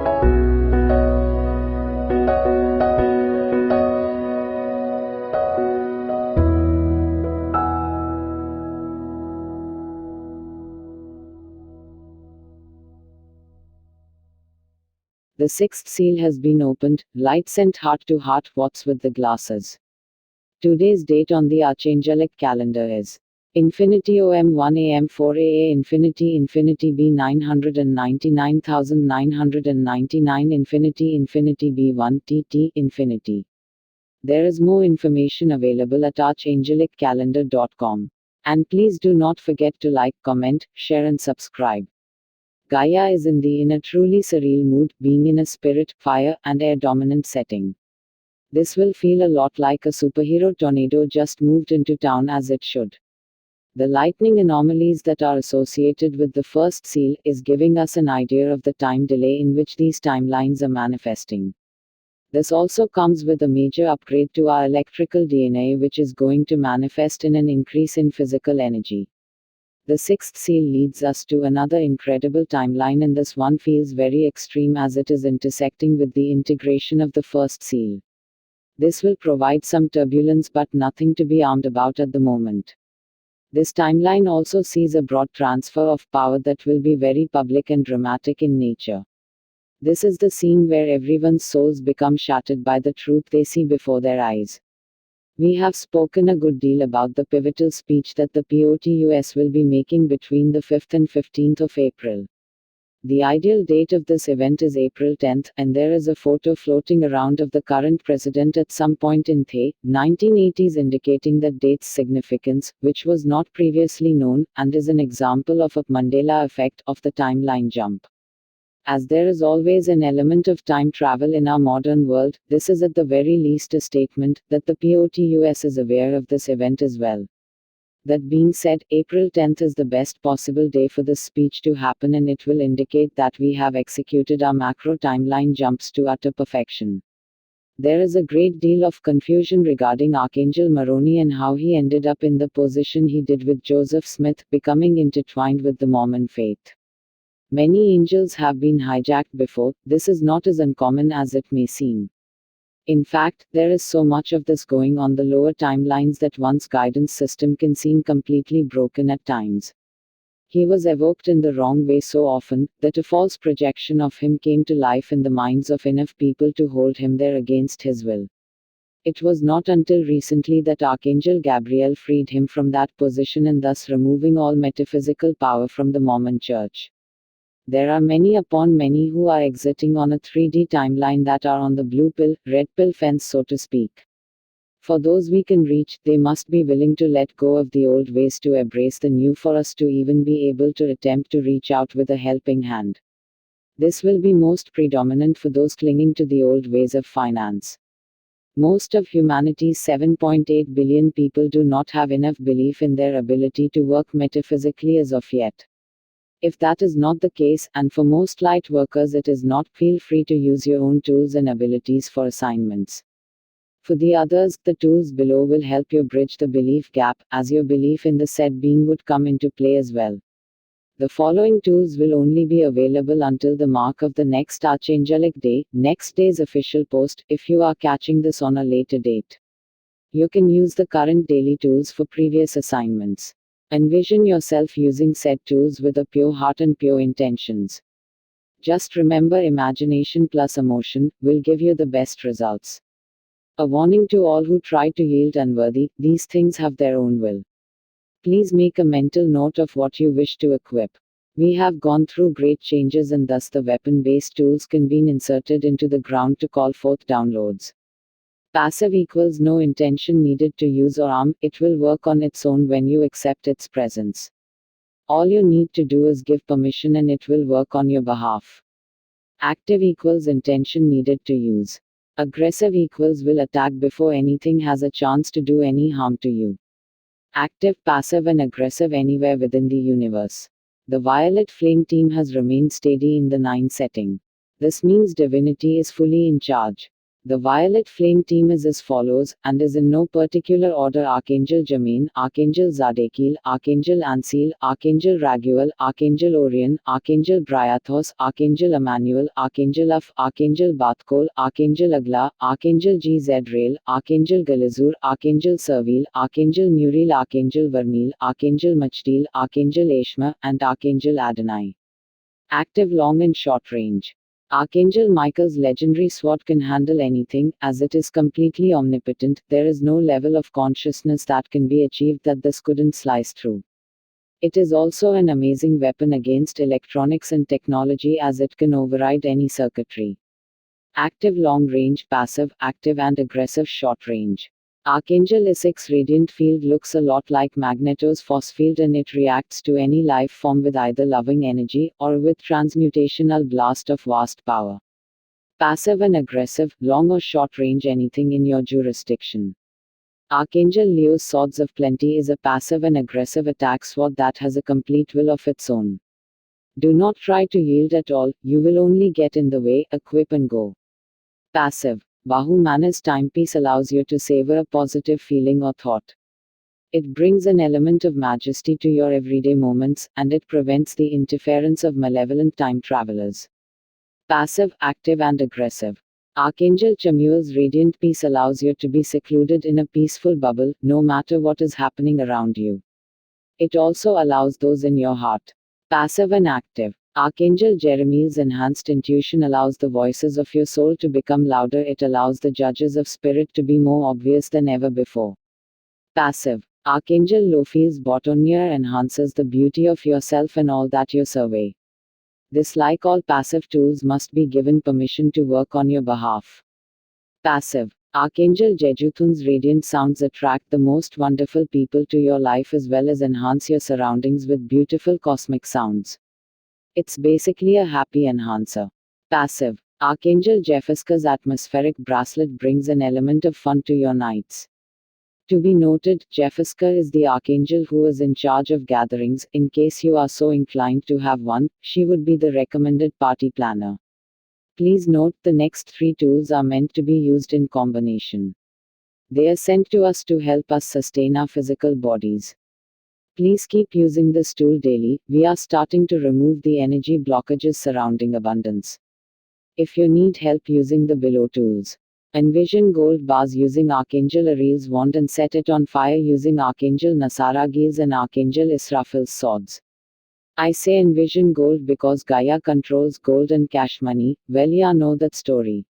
The sixth seal has been opened, light sent heart to heart. What's with the glasses? Today's date on the Archangelic calendar is Infinity OM 1 AM 4 AA Infinity Infinity B 999999 Infinity Infinity B1 TT Infinity. There is more information available at archangeliccalendar.com. And please do not forget to like, comment, share and subscribe. Gaia is in a truly surreal mood, being in a spirit, fire, and air dominant setting. This will feel a lot like a superhero tornado just moved into town, as it should. The lightning anomalies that are associated with the first seal is giving us an idea of the time delay in which these timelines are manifesting. This also comes with a major upgrade to our electrical DNA, which is going to manifest in an increase in physical energy. The sixth seal leads us to another incredible timeline, and this one feels very extreme as it is intersecting with the integration of the first seal. This will provide some turbulence, but nothing to be alarmed about at the moment. This timeline also sees a broad transfer of power that will be very public and dramatic in nature. This is the scene where everyone's souls become shattered by the truth they see before their eyes. We have spoken a good deal about the pivotal speech that the POTUS will be making between the 5th and 15th of April. The ideal date of this event is April 10th, and there is a photo floating around of the current president at some point in the 1980s indicating that date's significance, which was not previously known, and is an example of a Mandela effect of the timeline jump. As there is always an element of time travel in our modern world, this is at the very least a statement that the POTUS is aware of this event as well. That being said, April 10th is the best possible day for this speech to happen, and it will indicate that we have executed our macro timeline jumps to utter perfection. There is a great deal of confusion regarding Archangel Moroni and how he ended up in the position he did with Joseph Smith, becoming intertwined with the Mormon faith. Many angels have been hijacked before. This is not as uncommon as it may seem. In fact, there is so much of this going on the lower timelines that one's guidance system can seem completely broken at times. He was evoked in the wrong way so often, that a false projection of him came to life in the minds of enough people to hold him there against his will. It was not until recently that Archangel Gabriel freed him from that position, and thus removing all metaphysical power from the Mormon Church. There are many upon many who are exiting on a 3D timeline that are on the blue pill, red pill fence, so to speak. For those we can reach, they must be willing to let go of the old ways to embrace the new for us to even be able to attempt to reach out with a helping hand. This will be most predominant for those clinging to the old ways of finance. Most of humanity's 7.8 billion people do not have enough belief in their ability to work metaphysically as of yet. If that is not the case, and for most light workers it is not, feel free to use your own tools and abilities for assignments. For the others, the tools below will help you bridge the belief gap, as your belief in the said being would come into play as well. The following tools will only be available until the mark of the next Archangelic Day, next day's official post, if you are catching this on a later date. You can use the current daily tools for previous assignments. Envision yourself using said tools with a pure heart and pure intentions. Just remember, imagination plus emotion will give you the best results. A warning to all who try to yield unworthy, these things have their own will. Please make a mental note of what you wish to equip. We have gone through great changes, and thus the weapon-based tools can be inserted into the ground to call forth downloads. Passive equals no intention needed to use or arm, it will work on its own when you accept its presence. All you need to do is give permission and it will work on your behalf. Active equals intention needed to use. Aggressive equals will attack before anything has a chance to do any harm to you. Active, passive and aggressive anywhere within the universe. The Violet Flame team has remained steady in the 9 setting. This means divinity is fully in charge. The Violet Flame team is as follows, and is in no particular order: Archangel Jermaine, Archangel Zadkiel, Archangel Ansiel, Archangel Raguel, Archangel Orion, Archangel Bryathos, Archangel Emmanuel, Archangel Uf, Archangel Bathkol, Archangel Agla, Archangel Gzrael, Archangel Galizur, Archangel Servil, Archangel Muriel, Archangel Vermil, Archangel Machtiel, Archangel Ashma, and Archangel Adonai. Active long and short range. Archangel Michael's legendary sword can handle anything, as it is completely omnipotent. There is no level of consciousness that can be achieved that this couldn't slice through. It is also an amazing weapon against electronics and technology, as it can override any circuitry. Active long range, passive, active and aggressive short range. Archangel Isaac's radiant field looks a lot like Magneto's force field, and it reacts to any life form with either loving energy, or with transmutational blast of vast power. Passive and aggressive, long or short range, anything in your jurisdiction. Archangel Leo's Swords of Plenty is a passive and aggressive attack sword that has a complete will of its own. Do not try to yield at all, you will only get in the way. Equip and go. Passive. Bahumana's timepiece allows you to savor a positive feeling or thought. It brings an element of majesty to your everyday moments, and it prevents the interference of malevolent time travelers. Passive, active and aggressive. Archangel Chamuel's radiant peace allows you to be secluded in a peaceful bubble, no matter what is happening around you. It also allows those in your heart. Passive and active. Archangel Jeremiel's enhanced intuition allows the voices of your soul to become louder. It allows the judges of spirit to be more obvious than ever before. Passive. Archangel Lophiel's Botonier enhances the beauty of yourself and all that you survey. This, like all passive tools, must be given permission to work on your behalf. Passive. Archangel Jejuthun's radiant sounds attract the most wonderful people to your life, as well as enhance your surroundings with beautiful cosmic sounds. It's basically a happy enhancer. Passive. Archangel Jephiska's atmospheric bracelet brings an element of fun to your nights. To be noted, Jephiska is the archangel who is in charge of gatherings. In case you are so inclined to have one, she would be the recommended party planner. Please note, the next 3 tools are meant to be used in combination. They are sent to us to help us sustain our physical bodies. Please keep using this tool daily. We are starting to remove the energy blockages surrounding abundance. If you need help using the below tools, envision gold bars using Archangel Ariel's wand and set it on fire using Archangel Nasaragiel's and Archangel Israfil's swords. I say envision gold because Gaia controls gold and cash money. Well, ya know that story.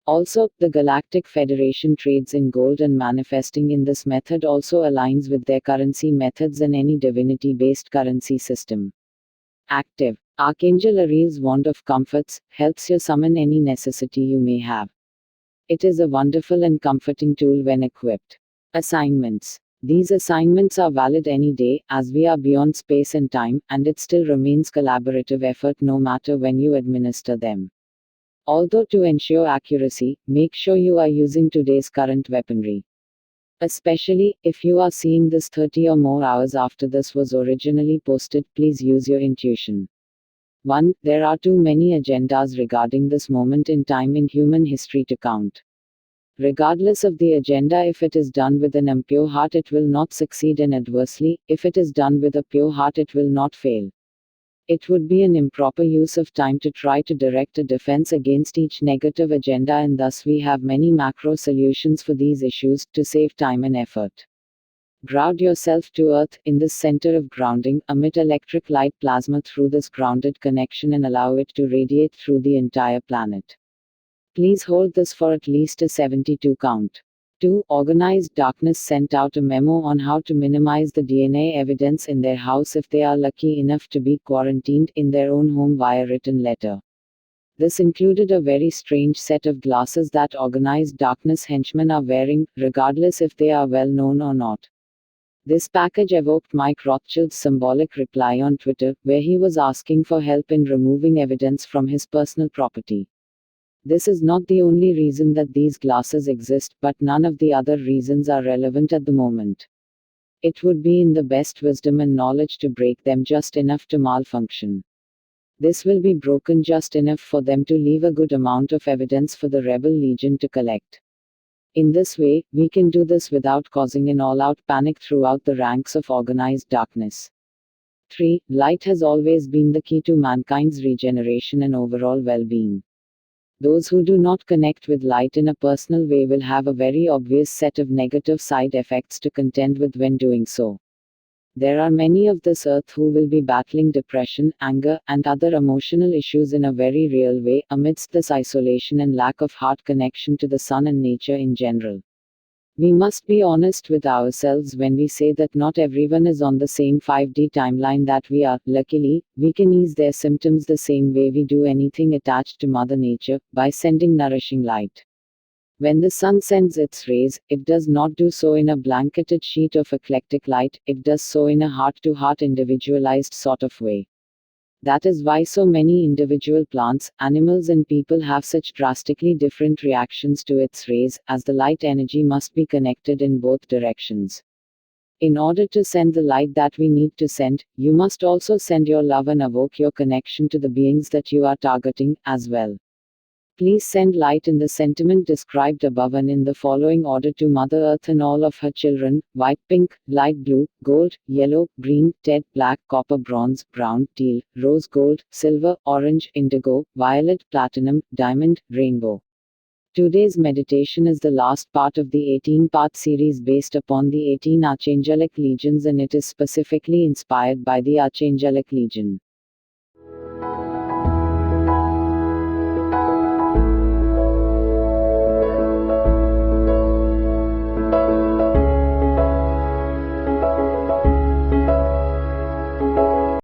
Also, the Galactic Federation trades in gold, and manifesting in this method also aligns with their currency methods and any divinity-based currency system. Active. Archangel Ariel's Wand of Comforts helps you summon any necessity you may have. It is a wonderful and comforting tool when equipped. Assignments. These assignments are valid any day, as we are beyond space and time, and it still remains collaborative effort no matter when you administer them. Although, to ensure accuracy, make sure you are using today's current weaponry. Especially, if you are seeing this 30 or more hours after this was originally posted, please use your intuition. 1. There are too many agendas regarding this moment in time in human history to count. Regardless of the agenda, if it is done with an impure heart, it will not succeed, and adversely, if it is done with a pure heart, it will not fail. It would be an improper use of time to try to direct a defense against each negative agenda, and thus we have many macro solutions for these issues, to save time and effort. Ground yourself to earth, in this center of grounding, emit electric light plasma through this grounded connection and allow it to radiate through the entire planet. Please hold this for at least a 72 count. 2. Organized Darkness sent out a memo on how to minimize the DNA evidence in their house if they are lucky enough to be quarantined in their own home via written letter. This included a very strange set of glasses that Organized Darkness henchmen are wearing, regardless if they are well known or not. This package evoked Mike Rothschild's symbolic reply on Twitter, where he was asking for help in removing evidence from his personal property. This is not the only reason that these glasses exist, but none of the other reasons are relevant at the moment. It would be in the best wisdom and knowledge to break them just enough to malfunction. This will be broken just enough for them to leave a good amount of evidence for the rebel legion to collect. In this way, we can do this without causing an all-out panic throughout the ranks of organized darkness. 3. Light has always been the key to mankind's regeneration and overall well-being. Those who do not connect with light in a personal way will have a very obvious set of negative side effects to contend with when doing so. There are many of this earth who will be battling depression, anger, and other emotional issues in a very real way, amidst this isolation and lack of heart connection to the sun and nature in general. We must be honest with ourselves when we say that not everyone is on the same 5D timeline that we are. Luckily, we can ease their symptoms the same way we do anything attached to Mother Nature, by sending nourishing light. When the sun sends its rays, it does not do so in a blanketed sheet of eclectic light, it does so in a heart-to-heart individualized sort of way. That is why so many individual plants, animals and people have such drastically different reactions to its rays, as the light energy must be connected in both directions. In order to send the light that we need to send, you must also send your love and evoke your connection to the beings that you are targeting, as well. Please send light in the sentiment described above and in the following order to Mother Earth and all of her children: white, pink, light blue, gold, yellow, green, red, black, copper, bronze, brown, teal, rose gold, silver, orange, indigo, violet, platinum, diamond, rainbow. Today's meditation is the last part of the 18-part series based upon the 18 Archangelic Legions, and it is specifically inspired by the Archangelic Legion.